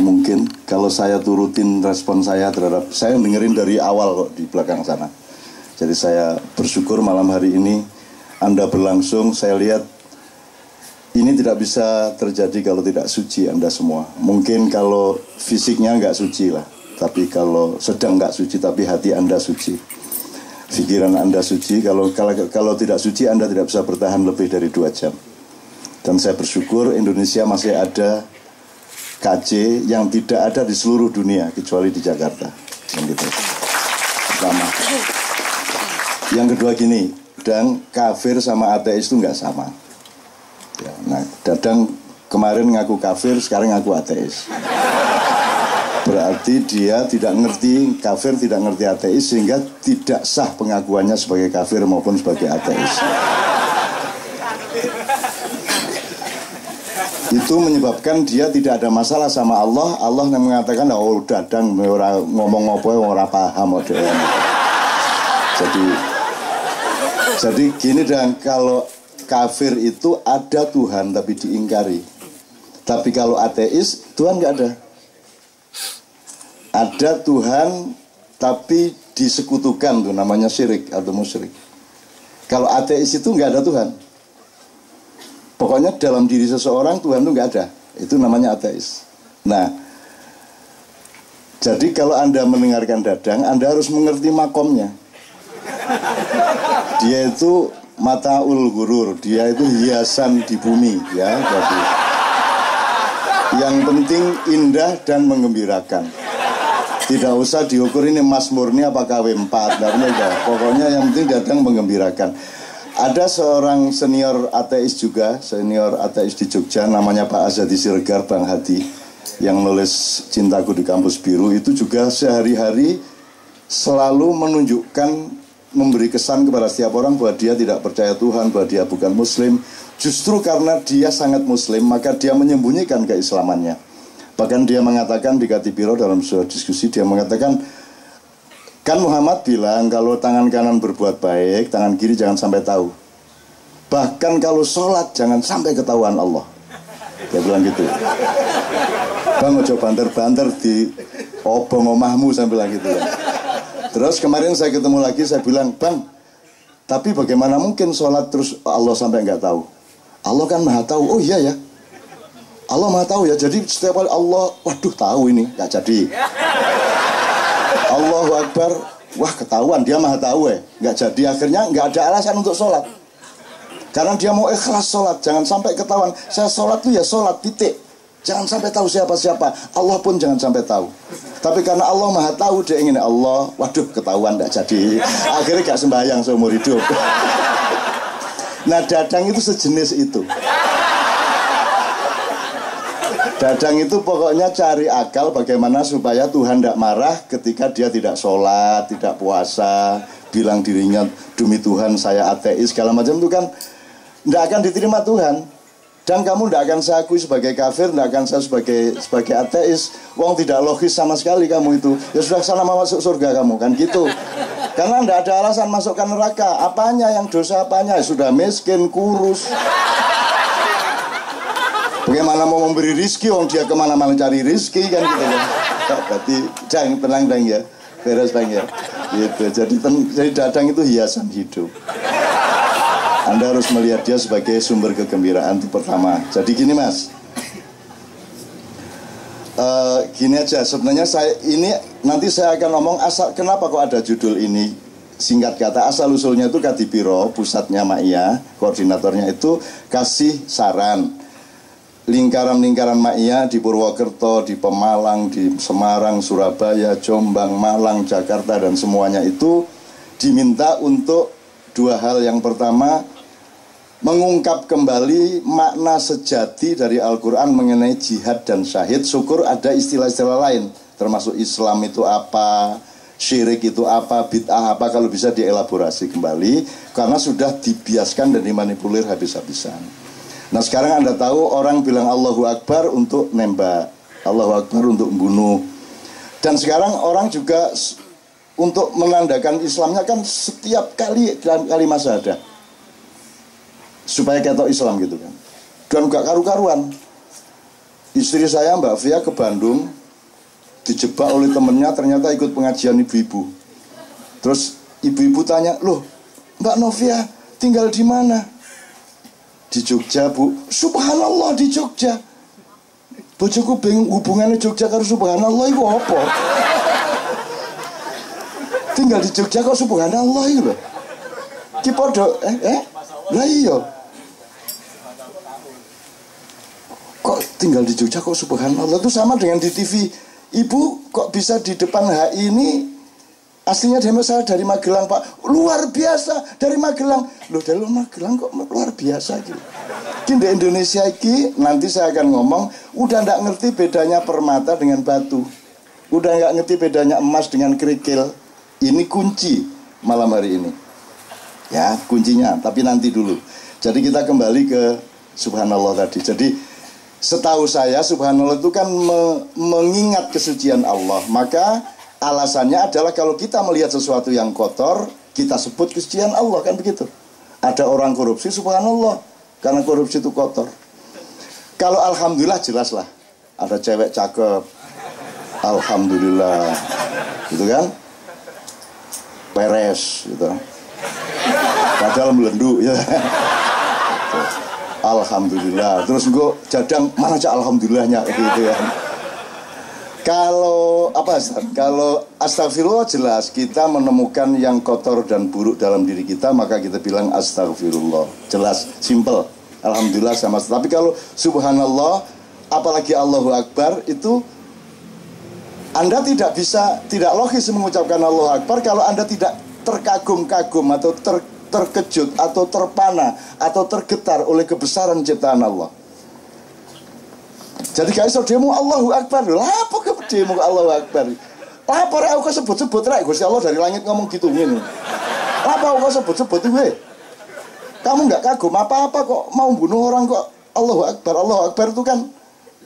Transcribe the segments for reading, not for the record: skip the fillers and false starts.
mungkin kalau saya turutin respon saya terhadap, saya dengerin dari awal kok di belakang sana. Jadi saya bersyukur malam hari ini Anda berlangsung. Saya lihat ini tidak bisa terjadi kalau tidak suci Anda semua. Mungkin kalau fisiknya nggak suci lah, tapi kalau sedang nggak suci, tapi hati Anda suci, pikiran Anda suci. Kalau tidak suci, Anda tidak bisa bertahan lebih dari 2 jam. Dan saya bersyukur Indonesia masih ada KC yang tidak ada di seluruh dunia kecuali di Jakarta. Yang gitu. Pertama. Yang kedua gini, dan kafir sama ateis itu nggak sama. Ya, nah, Dadang kemarin ngaku kafir, sekarang ngaku ateis. Berarti dia tidak ngerti kafir, tidak ngerti ateis, sehingga tidak sah pengakuannya sebagai kafir maupun sebagai ateis. Itu menyebabkan dia tidak ada masalah sama Allah. Allah yang mengatakan, oh Dadang ngomong apa orang paham. Jadi gini, dan kalau kafir itu ada Tuhan tapi diingkari. Tapi kalau ateis, Tuhan nggak ada. Ada Tuhan tapi disekutukan, tuh namanya syirik atau musyrik. Kalau ateis itu nggak ada Tuhan. Pokoknya dalam diri seseorang Tuhan itu nggak ada. Itu namanya ateis. Nah, jadi kalau Anda mendengarkan Dadang, Anda harus mengerti makomnya. Dia itu mataul gurur, dia itu hiasan di bumi, ya. Jadi yang penting indah dan menggembirakan. Tidak usah diukur ini Mas Murni apa KW 4, pokoknya yang penting Dadang menggembirakan. Ada seorang senior ateis juga, senior ateis di Jogja, namanya Pak Azadi Siregar, Bang Hadi, yang nulis Cintaku di Kampus Biru. Itu juga sehari-hari selalu menunjukkan, memberi kesan kepada setiap orang bahwa dia tidak percaya Tuhan, bahwa dia bukan Muslim. Justru karena dia sangat Muslim, maka dia menyembunyikan keislamannya. Bahkan dia mengatakan di Katibiro dalam sebuah diskusi, dia mengatakan, kan Muhammad bilang kalau tangan kanan berbuat baik, tangan kiri jangan sampai tahu. Bahkan kalau sholat jangan sampai ketahuan Allah. Dia bilang gitu. Bang ojo banter-banter di obong omahmu, saya bilang gitu ya. Terus kemarin saya ketemu lagi, saya bilang, Bang, tapi bagaimana mungkin sholat terus Allah sampai nggak tahu? Allah kan maha tahu. Oh iya ya, Allah maha tahu ya. Jadi setiap kali Allah, waduh tahu ini, nggak jadi. Allahu Akbar, wah ketahuan, dia maha tahu ya, nggak jadi. Akhirnya nggak ada alasan untuk sholat, karena dia mau ikhlas sholat, jangan sampai ketahuan. Saya sholat tuh ya sholat, titik. Jangan sampai tahu siapa-siapa, Allah pun jangan sampai tahu. Tapi karena Allah maha tahu, dia ingin Allah, waduh ketahuan nggak jadi. Akhirnya gak sembahyang seumur hidup. Nah Dadang itu sejenis itu. Dadang itu pokoknya cari akal bagaimana supaya Tuhan tidak marah ketika dia tidak sholat, tidak puasa, bilang dirinya demi Tuhan saya ateis, segala macam itu kan tidak akan diterima Tuhan. Dan kamu tidak akan saya akui sebagai kafir, tidak akan saya sebagai ateis. Wong tidak logis sama sekali kamu itu. Ya sudah sana mau masuk surga kamu, kan gitu. Karena tidak ada alasan masukkan neraka. Apanya yang dosa apanya? Ya sudah miskin, kurus. Bagaimana mau memberi rizki, wong dia kemana-mana cari rizki, kan gitu ya. Berarti jangan tenang ya, beres ya. Gitu. Jadi Dadang itu hiasan hidup. Anda harus melihat dia sebagai sumber kegembiraan itu pertama. Jadi gini Mas, gini aja. Sebenarnya nanti saya akan ngomong asal kenapa kok ada judul ini. Singkat kata asal usulnya itu Kadipiro, pusatnya Ma'iyah, koordinatornya itu kasih saran. Lingkaran-lingkaran Ma'iyah di Purwokerto, di Pemalang, di Semarang, Surabaya, Jombang, Malang, Jakarta dan semuanya itu diminta untuk 2 hal. Yang pertama, mengungkap kembali makna sejati dari Al-Quran mengenai jihad dan syahid. Syukur ada istilah-istilah lain, termasuk Islam itu apa, syirik itu apa, bid'ah apa, kalau bisa dielaborasi kembali, karena sudah dibiaskan dan dimanipulir habis-habisan. Nah sekarang Anda tahu orang bilang Allahu Akbar untuk nembak, Allahu Akbar untuk membunuh. Dan sekarang orang juga untuk menandakan Islamnya kan setiap kali dalam kalimat syahadah, supaya ketok Islam gitu kan. Dan gak karu-karuan. Istri saya Mbak Fia ke Bandung, dijebak oleh temennya, ternyata ikut pengajian ibu-ibu. Terus ibu-ibu tanya, loh Mbak Novia tinggal di mana? Di Jogja Bu. Subhanallah, di Jogja. Bojoku bingung, hubungannya Jogja karo subhanallah itu apa? Tinggal di Jogja kok subhanallah itu loh. Ki podo lah iya. Kok tinggal di Jogja kok subhanallah, itu sama dengan di TV. Ibu kok bisa di depan HI ini, aslinya saya dari Magelang Pak. Luar biasa, dari Magelang. Loh dari Magelang kok luar biasa gitu. Di Indonesia ini nanti saya akan ngomong, udah nggak ngerti bedanya permata dengan batu, udah nggak ngerti bedanya emas dengan kerikil. Ini kunci malam hari ini, ya kuncinya. Tapi nanti dulu. Jadi kita kembali ke subhanallah tadi. Jadi setahu saya subhanallah itu kan mengingat kesucian Allah. Maka alasannya adalah kalau kita melihat sesuatu yang kotor, kita sebut kesucian Allah, kan begitu. Ada orang korupsi, subhanallah, karena korupsi itu kotor. Kalau alhamdulillah jelas lah, ada cewek cakep, alhamdulillah, gitu kan, beres gitu. Padahal melenduk ya. Alhamdulillah. Terus gue jadang, mana cak alhamdulillahnya gitu ya. Kalau astagfirullah jelas kita menemukan yang kotor dan buruk dalam diri kita, maka kita bilang astagfirullah. Jelas, simple. Alhamdulillah sama. Tapi kalau subhanallah, apalagi Allahu Akbar, itu Anda tidak logis mengucapkan Allahu Akbar kalau Anda tidak terkagum-kagum atau terkejut atau terpana atau tergetar oleh kebesaran ciptaan Allah. Jadi guys, demo Allahu Akbar. Lah apa ke demo Allahu Akbar? Apa rek aku sebut-sebut rek Gusti Allah dari langit ngomong gitu ngene. Apa aku sebut-sebut itu? Kamu nggak kagum apa-apa kok mau bunuh orang kok Allahu Akbar. Allahu Akbar itu kan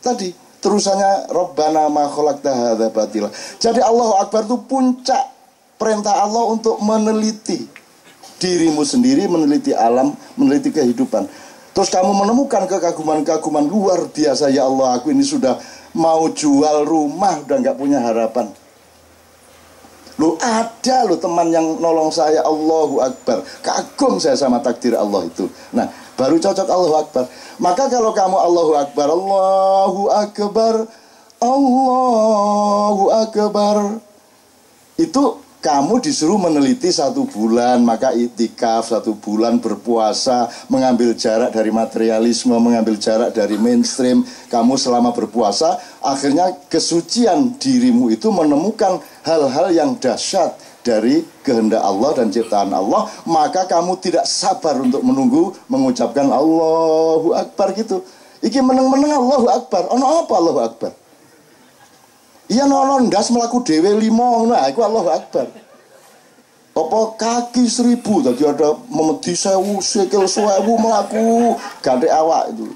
tadi terusannya Rabbana ma khalaqta hadza batila. Jadi Allahu Akbar itu puncak perintah Allah untuk meneliti dirimu sendiri, meneliti alam, meneliti kehidupan. Terus kamu menemukan kekaguman-kaguman luar biasa. Ya Allah, aku ini sudah mau jual rumah, udah nggak punya harapan. Loh ada loh teman yang nolong saya, Allahu Akbar. Kagum saya sama takdir Allah itu. Nah, baru cocok Allahu Akbar. Maka kalau kamu Allahu Akbar, Allahu Akbar, Allahu Akbar, itu kamu disuruh meneliti 1 bulan, maka itikaf 1 bulan, berpuasa, mengambil jarak dari materialisme, mengambil jarak dari mainstream. Kamu selama berpuasa, akhirnya kesucian dirimu itu menemukan hal-hal yang dahsyat dari kehendak Allah dan ciptaan Allah. Maka kamu tidak sabar untuk menunggu mengucapkan Allahu Akbar gitu. Iki meneng-meneng Allahu Akbar. Ono apa Allahu Akbar? Iya nono ndas melaku dewe 5, nah itu Allahu Akbar. Apa kaki 1000, tadi ada memedi 1000, sikil 1000 melaku gandek awak itu.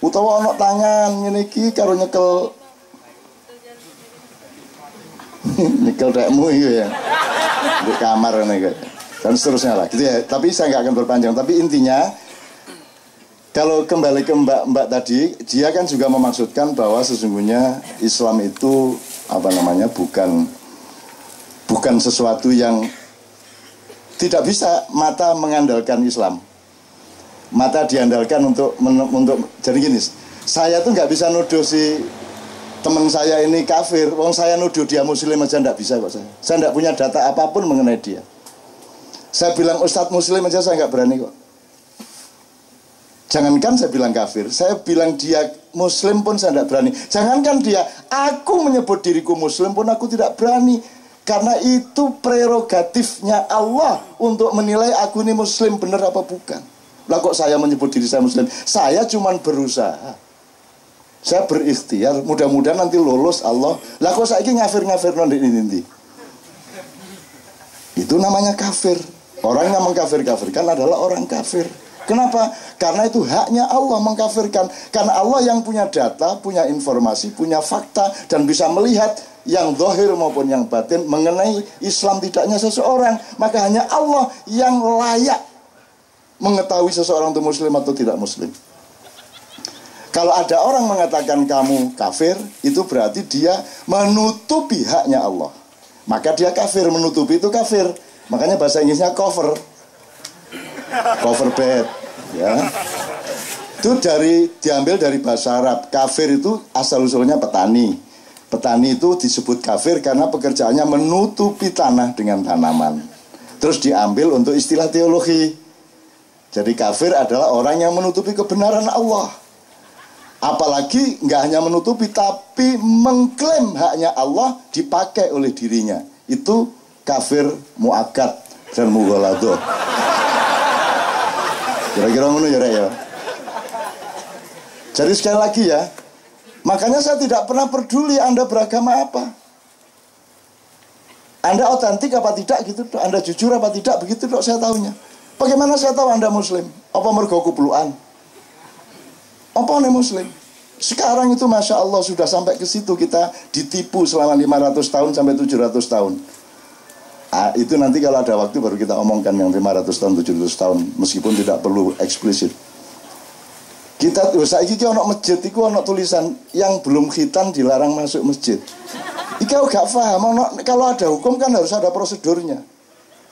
Utawa ono tangan ngene iki karo nyekel nyekel dekmu itu ya di kamar nih dan seterusnya lah gitu ya. Tapi saya nggak akan berpanjang. Tapi intinya kalau kembali ke Mbak tadi, dia kan juga memaksudkan bahwa sesungguhnya Islam itu bukan sesuatu yang tidak bisa mata mengandalkan Islam. Mata diandalkan untuk jadi gini, saya tuh nggak bisa nuduh si teman saya ini kafir. Wong saya nuduh dia muslim aja nggak bisa kok saya. Saya nggak punya data apapun mengenai dia. Saya bilang Ustadz muslim aja saya nggak berani kok. Jangankan saya bilang kafir, saya bilang dia muslim pun saya tidak berani. Jangankan dia, aku menyebut diriku muslim pun aku tidak berani. Karena itu prerogatifnya Allah untuk menilai aku ini muslim benar apa bukan. Lah kok saya menyebut diri saya muslim? Saya cuma berusaha. Saya berikhtiar, mudah-mudahan nanti lolos Allah. Lah kok saya ini ngafir-ngafir nanti. Itu namanya kafir. Orang yang mengkafir-kafirkan adalah orang kafir. Kenapa? Karena itu haknya Allah mengkafirkan. Karena Allah yang punya data, punya informasi, punya fakta, dan bisa melihat yang zahir maupun yang batin mengenai Islam tidaknya seseorang. Maka hanya Allah yang layak mengetahui seseorang itu muslim atau tidak muslim. Kalau ada orang mengatakan kamu kafir, itu berarti dia menutupi haknya Allah. Maka dia kafir, menutupi itu kafir. Makanya bahasa Inggrisnya cover. Cover bed, ya. Itu diambil dari bahasa Arab. Kafir itu asal-usulnya petani. Petani itu disebut kafir karena pekerjaannya menutupi tanah dengan tanaman. Terus diambil untuk istilah teologi. Jadi kafir adalah orang yang menutupi kebenaran Allah. Apalagi nggak hanya menutupi, tapi mengklaim haknya Allah dipakai oleh dirinya. Itu kafir mu'akkad dan mughaladah. Kira-kira ngono ya. Jadi sekali lagi ya, makanya saya tidak pernah peduli Anda beragama apa. Anda otentik apa tidak gitu, Anda jujur apa tidak, begitu dok saya tahunya. Bagaimana saya tahu Anda Muslim? Apa mergo kupluan? Apa nih Muslim? Sekarang itu Masya Allah sudah sampai ke situ, kita ditipu selama 500 tahun sampai 700 tahun. Itu nanti kalau ada waktu baru kita omongkan yang 500 tahun, 700 tahun, meskipun tidak perlu eksplisit. Kita saiki ki ono masjid iku ono tulisan yang belum khitan dilarang masuk masjid. Ika gak paham, kalau ada hukum kan harus ada prosedurnya.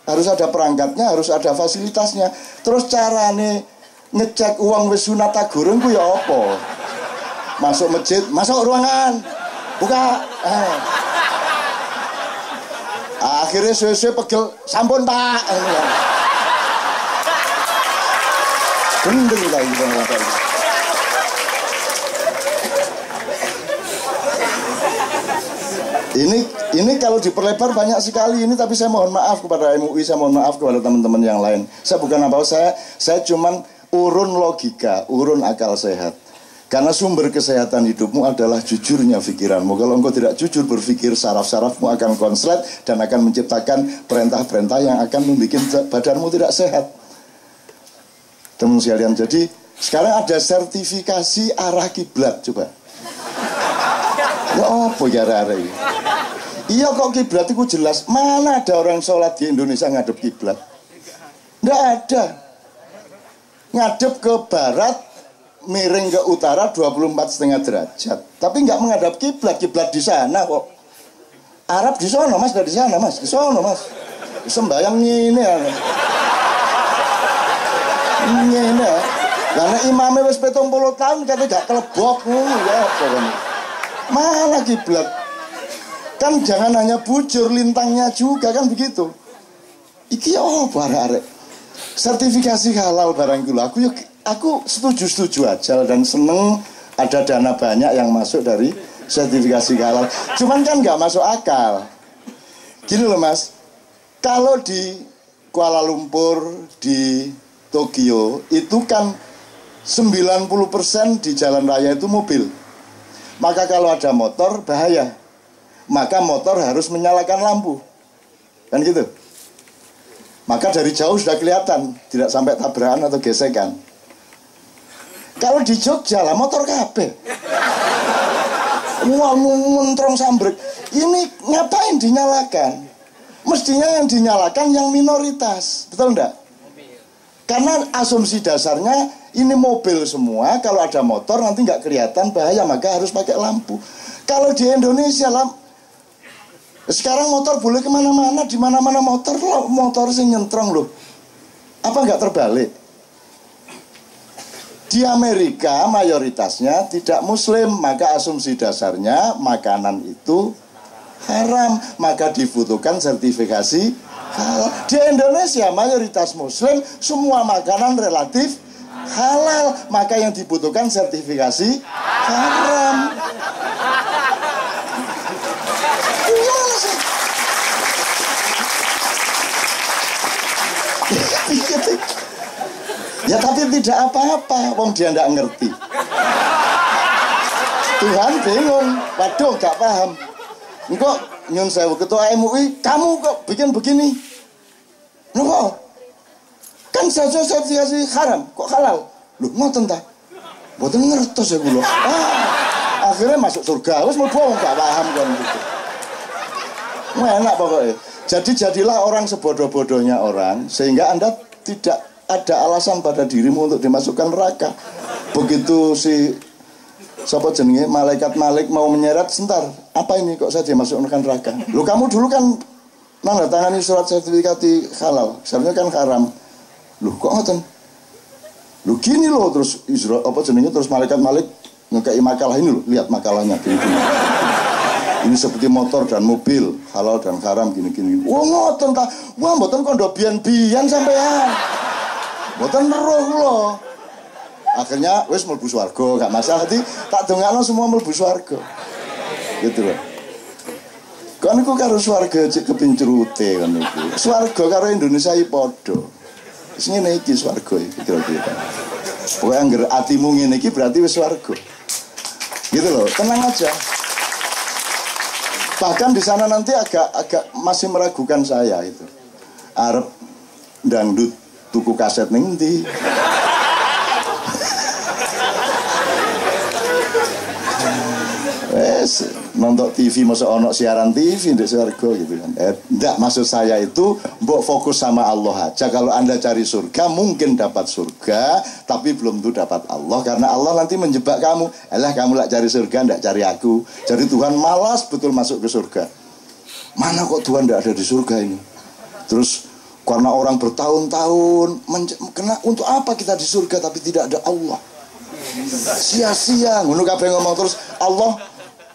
Harus ada perangkatnya, harus ada fasilitasnya. Terus carane ngecek uang wis sunat gurung ku ya apa? Masuk masjid, masuk ruangan, buka. Akhirnya suwe-suwe pegel, sampun Pak. Gendeng lagi bang. Ini kalau diperlebar banyak sekali ini, tapi saya mohon maaf kepada MUI, saya mohon maaf kepada teman-teman yang lain. Saya bukan apa, saya cuman urun logika, urun akal sehat. Karena sumber kesehatan hidupmu adalah jujurnya pikiranmu. Kalau engkau tidak jujur berpikir, saraf-sarafmu akan konslet dan akan menciptakan perintah-perintah yang akan membuat badanmu tidak sehat. Teman sekalian, jadi sekarang ada sertifikasi arah kiblat, coba. Ya apa ya arah ini? Iya kok kiblat itu jelas. Mana ada orang sholat di Indonesia ngadep kiblat? Nggak ada. Ngadep ke barat, miring ke utara 24,5 derajat. Tapi nggak menghadap kiblat. Kiblat di sana kok. Arab di sana mas, dari sana mas, di sana mas. Sembayang ini ya. Ini ya. Karena imamnya wis 70 tahun kata gak kelebok ya apa kan. Mana kiblat? Kan jangan hanya bujur, lintangnya juga kan begitu. Iki oh barang-barang. Sertifikasi halal barang itu aku setuju aja dan seneng ada dana banyak yang masuk dari sertifikasi halal. Cuman kan nggak masuk akal. Gini loh mas, kalau di Kuala Lumpur, di Tokyo itu kan 90% di jalan raya itu mobil. Maka kalau ada motor bahaya. Maka motor harus menyalakan lampu. Kan gitu. Maka dari jauh sudah kelihatan, tidak sampai tabrakan atau gesekan. Kalau di Jogja lah motor kabeh. Wah, mentrong sambrek. Ini ngapain dinyalakan? Mestinya yang dinyalakan yang minoritas, betul enggak? Karena asumsi dasarnya ini mobil semua, kalau ada motor nanti nggak kelihatan bahaya, maka harus pakai lampu. Kalau di Indonesia sekarang motor boleh kemana-mana, di mana-mana motor sih nyentrong loh. Apa nggak terbalik? Di Amerika mayoritasnya tidak Muslim, maka asumsi dasarnya makanan itu haram, maka dibutuhkan sertifikasi halal. Di Indonesia mayoritas Muslim, semua makanan relatif halal, maka yang dibutuhkan sertifikasi haram. Gimana sih? Ya tapi tidak apa-apa, wong dia tidak ngerti. Tuhan bingung, waduh gak paham. Engkau nyun sewu ketua MUI, kamu kok bikin begini? Loh, kan sertifikasi haram, kok halal? Loh, ngoten ta? Mboten ngertos ya kula. Akhirnya masuk surga, wis mlebu gak paham kan gitu. Enak pokoknya. Jadi jadilah orang sebodoh-bodohnya orang, sehingga Anda tidak ada alasan pada dirimu untuk dimasukkan neraka. Begitu si Sapa jenenge malaikat Malik mau menyeret, sebentar, apa ini kok saya dimasukkan neraka? Loh kamu dulu kan nandatangani surat sertifikat halal, sebenarnya kan haram. Loh kok ngoten? Loh gini loh, terus terus malaikat Malik ngekei makalah ini loh, lihat makalahnya gini. Ini seperti motor dan mobil, halal dan haram gini. Wah ngoten ta. Wah mboten kondo bian-bian sampean. Mboten roh loh. Akhirnya wis mlebu swarga, gak masalah. Tak dongakno semua mlebu swarga. Gitu loh. Kan iku karo swarga cek kepincrute kan iku. Swarga karo Indonesia iki padha. Wis ngene iki swarga iki kira-kira. Pokoke angger atimu ngene iki berarti wis swarga. Gitu loh, tenang aja. Bahkan di sana nanti agak masih meragukan saya itu. Arep dangdut tuku kaset ning ndi? Nonton TV masa ono siaran TV ndek swarga gitu kan. Enggak, maksud saya itu mbok fokus sama Allah aja. Kalau Anda cari surga mungkin dapat surga, tapi belum tentu dapat Allah, karena Allah nanti menjebak kamu. Kamu lah cari surga ndak cari aku. Jadi Tuhan malas betul masuk ke surga. Mana kok Tuhan ndak ada di surga ini? Terus karena orang bertahun-tahun kena, untuk apa kita di surga tapi tidak ada Allah? Sia-sia ngono kabeh ngomong. Terus Allah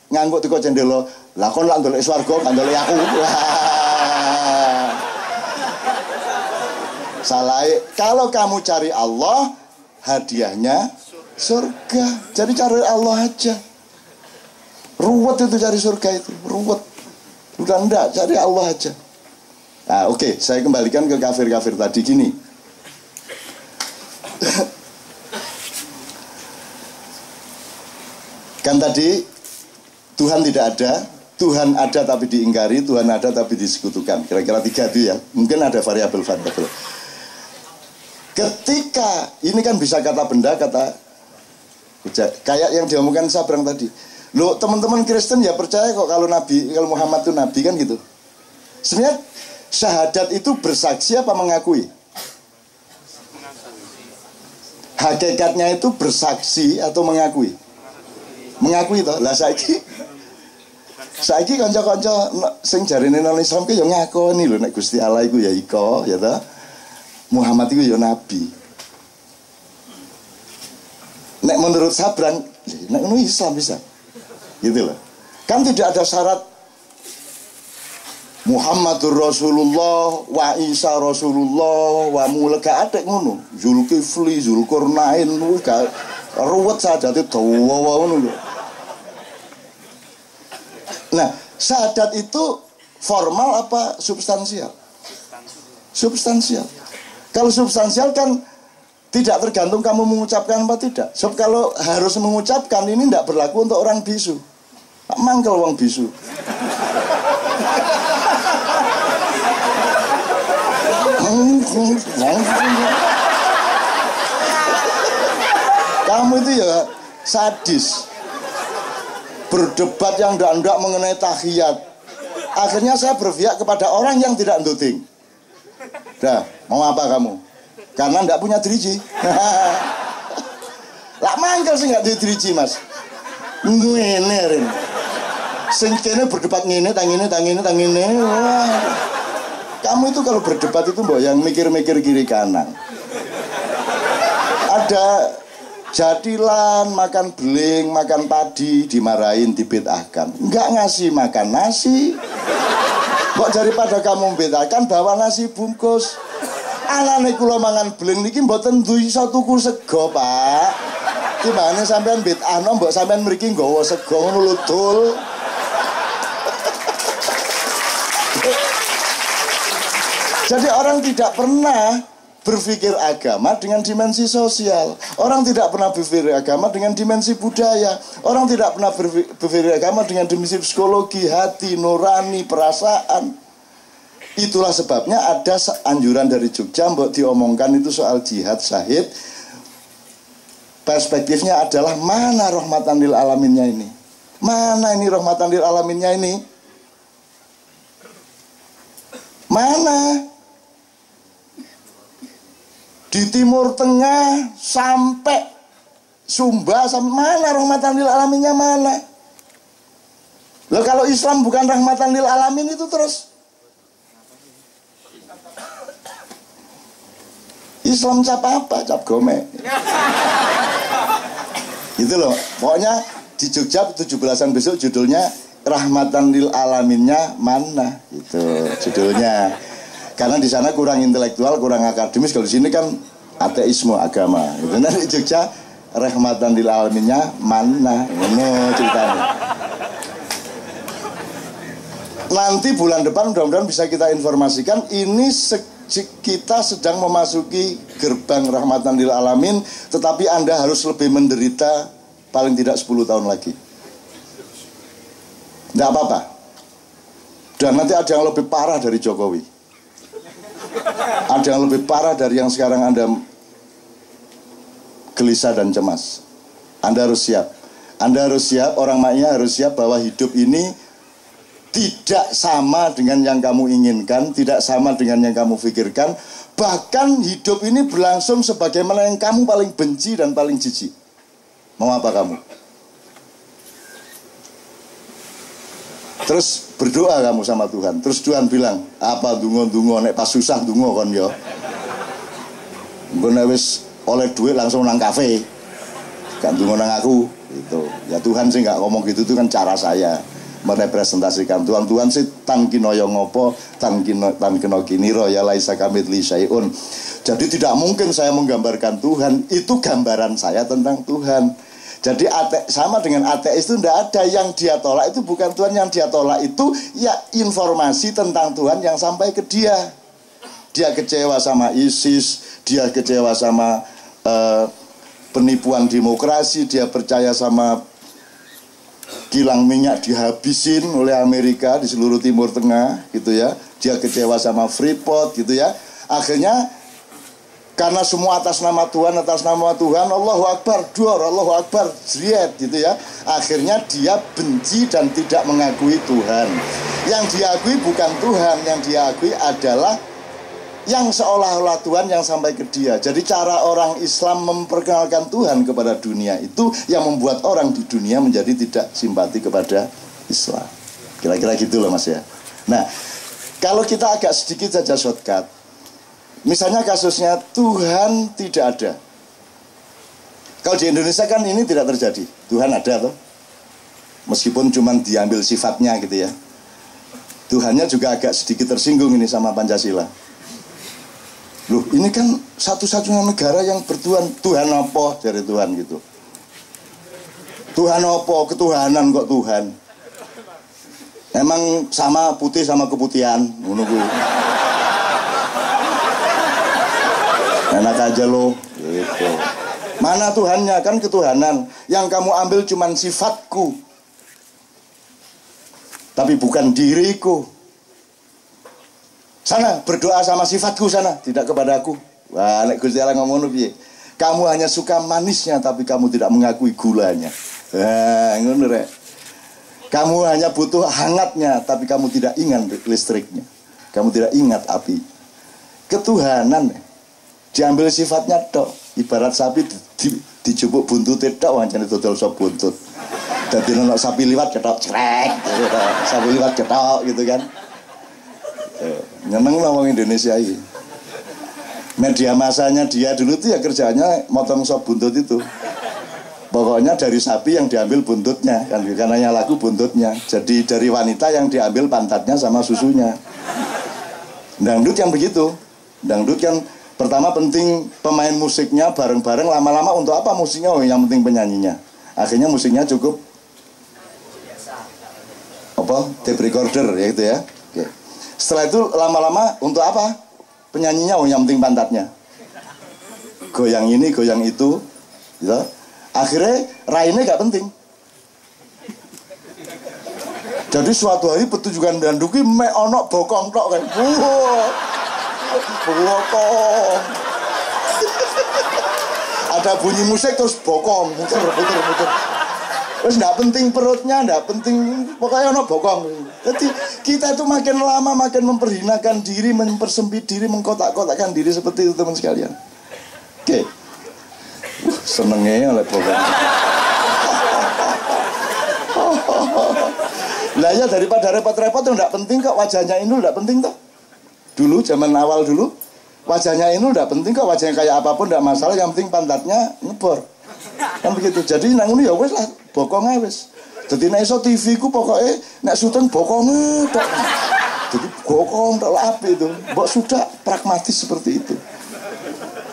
ngangguk teko cendela, lah kon lak ndolek swarga kan ndolek aku. Salah. Kalau kamu cari Allah, hadiahnya surga. Jadi cari Allah aja. Ruwet itu cari surga itu, ruwet. Udah enggak, cari Allah aja. Nah, oke, saya kembalikan ke kafir-kafir tadi gini. Kan tadi Tuhan tidak ada, Tuhan ada tapi diingkari, Tuhan ada tapi disekutukan. Kira-kira 3 itu ya. Mungkin ada variabel-variabel. Ketika ini kan bisa kata benda, kata kayak yang diomongkan Sabrang tadi. Loh, teman-teman Kristen ya percaya kok kalau Muhammad itu nabi kan gitu. Sebenarnya syahadat itu bersaksi apa mengakui? Hakikatnya itu bersaksi atau mengakui? Mengakui toh. Lah saiki kanca-kanca sing jarine nang Islam ki yo ngakoni lho nek Gusti Allah iku ya iko, ya ta. Muhammad iku yo nabi. Nek menurut Sabrang, nek ngono Islam bisa. Gitu loh. Kan tidak ada syarat Muhammadur Rasulullah wa Isa Rasulullah wa mulka adek ngono. Zulkifli, Zulkarnain ruwet sadate dawa ngono lho. Nah, syahadat itu formal apa substansial? Substansial. Kalau substansial kan tidak tergantung kamu mengucapkan apa tidak. Sebab kalau harus mengucapkan ini tidak berlaku untuk orang bisu. Mangkel wong bisu. Kamu itu ya sadis. Berdebat yang ndak mengenai tahiyat. Akhirnya saya berpihak kepada orang yang tidak nduting. Dah, mau apa kamu? Karena ndak punya driji. Lah mangkel sih nggak di driji, Mas. Ngene ren. Sing kene berdebat ngene, tangine. Wah. Kamu itu kalau berdebat itu mbok yang mikir-mikir kiri kanan. Ada jadilan, makan beling, makan padi, dimarahin, dibid'ahkan. Enggak ngasih makan nasi. Kok daripada kamu membedahkan bawa nasi bungkus. Anane kula mangan beling niki mboten iso tuku sego, Pak. Gimana sampean bid'ahno mbok sampean mriki nggawa sego ngono lho, Dul. Jadi orang tidak pernah berpikir agama dengan dimensi sosial. Orang tidak pernah berpikir agama dengan dimensi budaya. Orang tidak pernah berpikir agama dengan dimensi psikologi, hati, nurani, perasaan. Itulah sebabnya ada anjuran dari Jogja mbok diomongkan itu soal jihad syahid. Perspektifnya adalah mana rahmatan lil alaminnya ini? Mana ini rahmatan lil alaminnya ini? Mana? Di Timur Tengah sampai Sumba sampai mana rahmatan lil alaminnya mana? Loh kalau Islam bukan rahmatan lil alamin itu terus Islam cap apa? Cap gome. Itu loh. Pokoknya di Jogja 17-an besok judulnya rahmatan lil alaminnya mana? Itu judulnya. Karena di sana kurang intelektual, kurang akademis. Kalau di sini kan ateisme agama. Itu nanti di Jogja rahmatan lil alaminnya mana? Ini ceritanya. Nanti bulan depan mudah-mudahan bisa kita informasikan ini kita sedang memasuki gerbang rahmatan lil alamin, tetapi Anda harus lebih menderita paling tidak 10 tahun lagi. Tidak apa-apa. Dan nanti ada yang lebih parah dari Jokowi. Ada yang lebih parah dari yang sekarang Anda gelisah dan cemas. Anda harus siap. Anda harus siap, orang maknya harus siap bahwa hidup ini tidak sama dengan yang kamu inginkan, tidak sama dengan yang kamu pikirkan. Bahkan hidup ini berlangsung sebagaimana yang kamu paling benci dan paling jijik. Mau apa kamu? Terus berdoa kamu sama Tuhan. Terus Tuhan bilang, apa dungo-dungo, nek pas susah dungo kon yo. Engko nek wis oleh duit langsung nang kafe. Gak dungo nang aku gitu. Ya Tuhan sih gak ngomong gitu, itu kan cara saya merepresentasikan Tuhan sih tan kinoyo ngopo tan kino kiniro ya laisa kamitsli syai'un. Jadi tidak mungkin saya menggambarkan Tuhan, itu gambaran saya tentang Tuhan. Jadi sama dengan ateis itu tidak ada yang dia tolak, itu bukan Tuhan yang dia tolak, itu ya informasi tentang Tuhan yang sampai ke dia. Dia kecewa sama ISIS, dia kecewa sama penipuan demokrasi, dia percaya sama kilang minyak dihabisin oleh Amerika di seluruh Timur Tengah gitu ya. Dia kecewa sama Freeport gitu ya. Akhirnya karena semua atas nama Tuhan, Allahu Akbar, dor, Allahu Akbar, zriyat gitu ya. Akhirnya dia benci dan tidak mengakui Tuhan. Yang diakui bukan Tuhan, yang diakui adalah yang seolah-olah Tuhan yang sampai ke dia. Jadi cara orang Islam memperkenalkan Tuhan kepada dunia itu yang membuat orang di dunia menjadi tidak simpati kepada Islam. Kira-kira gitu loh Mas ya. Nah, kalau kita agak sedikit saja shortcut, misalnya kasusnya Tuhan tidak ada. Kalau di Indonesia kan ini tidak terjadi. Tuhan ada loh. Meskipun cuma diambil sifatnya gitu ya. Tuhannya juga agak sedikit tersinggung ini sama Pancasila. Loh, ini kan satu-satunya negara yang bertuhan. Tuhan apa dari Tuhan gitu. Tuhan apa? Ketuhanan kok Tuhan. Emang sama putih sama keputihan. Menunggu. Enak aja loh gitu. Mana Tuhannya? Kan ketuhanan. Yang kamu ambil cuman sifatku, tapi bukan diriku. Sana berdoa sama sifatku sana, tidak kepada aku. Wah, nek Gusti Allah ngomong piye? Kamu hanya suka manisnya tapi kamu tidak mengakui gulanya. Ngono rek. Kamu hanya butuh hangatnya tapi kamu tidak ingat listriknya. Kamu tidak ingat api. Ketuhanan diambil sifatnya tok. Ibarat sapi dijupuk buntute tok wancane dodol sop buntut. Dadi nek sapi liwat cetok crek, sapi liwat cetok gitu kan. Nyeneng lah orang Indonesia ini. Media masanya dia dulu tuh ya kerjanya motong sop buntut itu. Pokoknya dari sapi yang diambil buntutnya, kan karena laku buntutnya. Jadi dari wanita yang diambil pantatnya sama susunya. Dangdut yang begitu. Dangdut kan pertama penting pemain musiknya bareng-bareng, lama-lama untuk apa musiknya? Oh, yang penting penyanyinya. Akhirnya musiknya cukup apa? Tape recorder ya gitu ya. Oke. Setelah itu lama-lama untuk apa? Penyanyinya, oh yang penting pantatnya. Goyang ini, goyang itu gitu. Akhirnya raine gak penting. Jadi suatu hari petunjukan danduki mek ono bokong tok kan. Bokong. Ada bunyi musik terus bokong, muter. Terus enggak penting perutnya, enggak penting, pokoknya ono bokong. Jadi kita itu makin lama makin memperhinakan diri, mempersempit diri, mengkotak-kotakkan diri seperti itu teman sekalian. Oke. senengnya oleh pokoknya. Lah ya daripada repot-repot tuh enggak penting kok wajahnya Inul, enggak penting toh. Dulu zaman awal dulu wajahnya Inul enggak penting kok, wajahnya kayak apapun enggak masalah, yang penting pantatnya ngebor. Kan begitu. Jadi nang ngono ya wis lah, bokonge wis. Dadi nek iso TV ku pokoke nek syuting bokonge tok. Jadi bokong tok apik itu. Mbok sudah pragmatis seperti itu.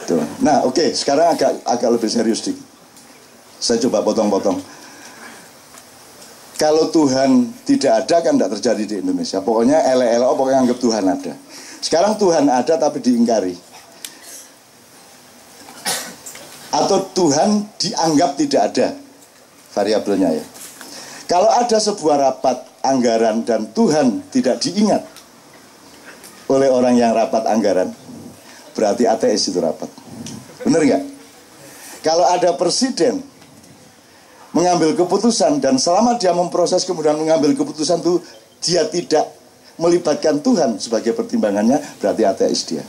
Tuh. Nah, oke, sekarang agak lebih serius dikit. Saya coba potong-potong. Kalau Tuhan tidak ada kan tidak terjadi di Indonesia. Pokoknya ele-ele pokoknya anggap Tuhan ada. Sekarang Tuhan ada tapi diingkari. Atau Tuhan dianggap tidak ada. Variabelnya ya. Kalau ada sebuah rapat anggaran dan Tuhan tidak diingat oleh orang yang rapat anggaran, berarti ateis itu rapat. Benar nggak? Kalau ada presiden mengambil keputusan dan selama dia memproses kemudian mengambil keputusan itu dia tidak melibatkan Tuhan sebagai pertimbangannya, berarti ateis dia.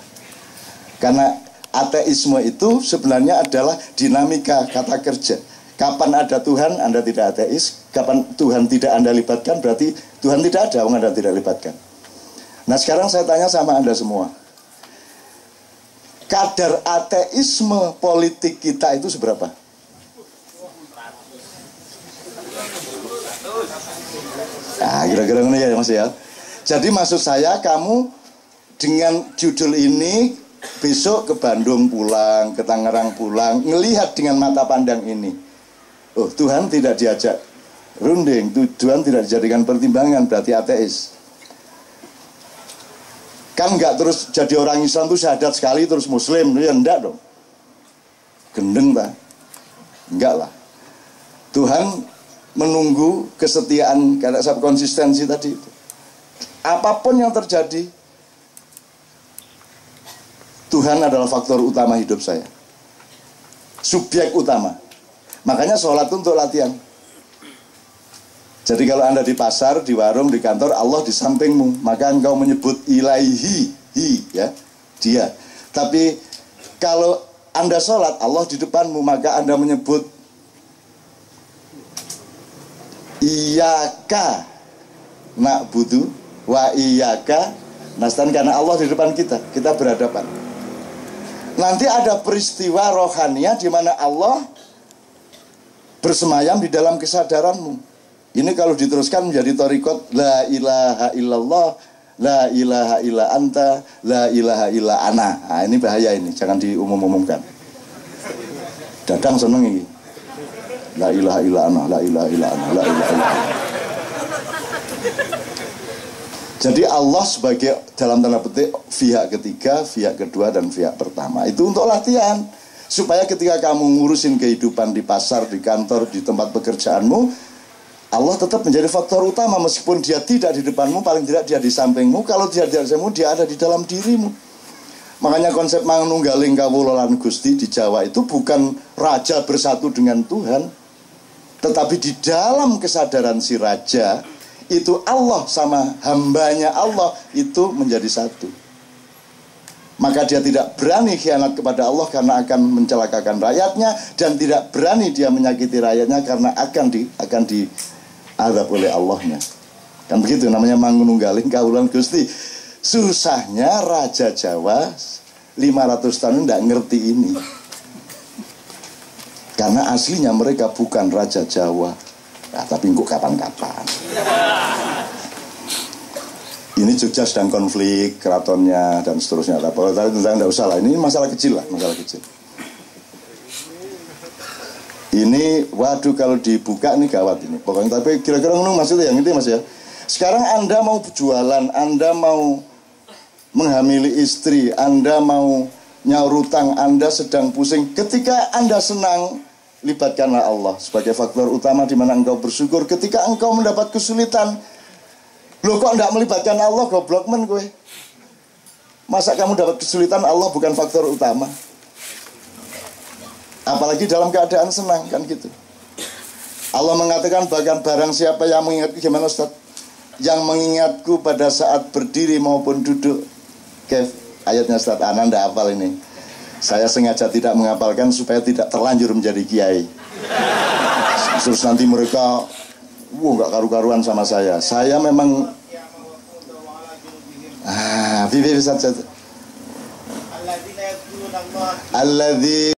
Karena ateisme itu sebenarnya adalah dinamika kata kerja. Kapan ada Tuhan, Anda tidak ateis. Kapan Tuhan tidak Anda libatkan, berarti Tuhan tidak ada, Anda tidak libatkan. Nah sekarang saya tanya sama Anda semua, kadar ateisme politik kita itu seberapa? Nah kira-kira ini ya Mas ya. Jadi maksud saya, kamu dengan judul ini besok ke Bandung pulang, ke Tangerang pulang, ngelihat dengan mata pandang ini, oh Tuhan tidak diajak runding, Tuhan tidak dijadikan pertimbangan, berarti ateis. Kan enggak terus jadi orang Islam tuh syahadat sekali terus Muslim, ya enggak dong. Gendeng pak, enggak lah. Tuhan menunggu kesetiaan, karena konsistensi tadi itu. Apapun yang terjadi, Tuhan adalah faktor utama hidup saya, subjek utama. Makanya sholat itu untuk latihan. Jadi kalau Anda di pasar, di warung, di kantor, Allah di sampingmu, maka engkau menyebut ilaihi, ya, dia. Tapi kalau Anda sholat, Allah di depanmu, maka Anda menyebut iyaka na'budu wa iyaka nastan, karena Allah di depan kita, kita berhadapan. Nanti ada peristiwa rohania di mana Allah bersemayam di dalam kesadaranmu. Ini kalau diteruskan menjadi thariqat la ilaha illallah, la ilaha illa anta, la ilaha illa ana. Nah, ini bahaya ini, jangan diumum-umumkan. Dadang seneng ini. La ilaha illa ana, la ilaha illa ana, la ilaha illa ana. Jadi Allah sebagai dalam tanda petik pihak ketiga, pihak kedua dan pihak pertama. Itu untuk latihan. Supaya ketika kamu ngurusin kehidupan di pasar, di kantor, di tempat pekerjaanmu, Allah tetap menjadi faktor utama. Meskipun dia tidak di depanmu, paling tidak dia di sampingmu. Kalau dia di sampingmu, dia ada di dalam dirimu. Makanya konsep manunggaling kawula lan Gusti di Jawa itu bukan raja bersatu dengan Tuhan, tetapi di dalam kesadaran si raja itu Allah sama hambanya Allah itu menjadi satu. Maka dia tidak berani khianat kepada Allah karena akan mencelakakan rakyatnya, dan tidak berani dia menyakiti rakyatnya karena akan diadab oleh Allahnya. Kan begitu namanya mangununggaling kawulan Gusti. Susahnya Raja Jawa 500 tahun tidak ngerti ini. Karena aslinya mereka bukan Raja Jawa. Nah, tapi kok kapan-kapan. Ini Jogja sedang konflik, keratonnya dan seterusnya. Tapi tentang tidak usah lah. Ini masalah kecil lah, masalah kecil. Ini, waduh kalau dibuka ini gawat ini. Pokoknya tapi kira-kira ngono maksudnya yang itu Mas ya. Sekarang Anda mau jualan, Anda mau menghamili istri, Anda mau nyaur utang, Anda sedang pusing. Ketika Anda senang, libatkanlah Allah sebagai faktor utama di mana engkau bersyukur. Ketika engkau mendapat kesulitan, loh kok enggak melibatkan Allah, goblok men gue. Masa kamu dapat kesulitan, Allah bukan faktor utama? Apalagi dalam keadaan senang, kan gitu. Allah mengatakan bahkan barang siapa yang mengingatku, gimana Ustaz? Yang mengingatku pada saat berdiri maupun duduk. Ayatnya Ustaz Ananda hafal ini. Saya sengaja tidak menghafalkan supaya tidak terlanjur menjadi kiai. Terus nanti mereka nggak karu-karuan sama saya. Saya memang Vivi saja. Alladzi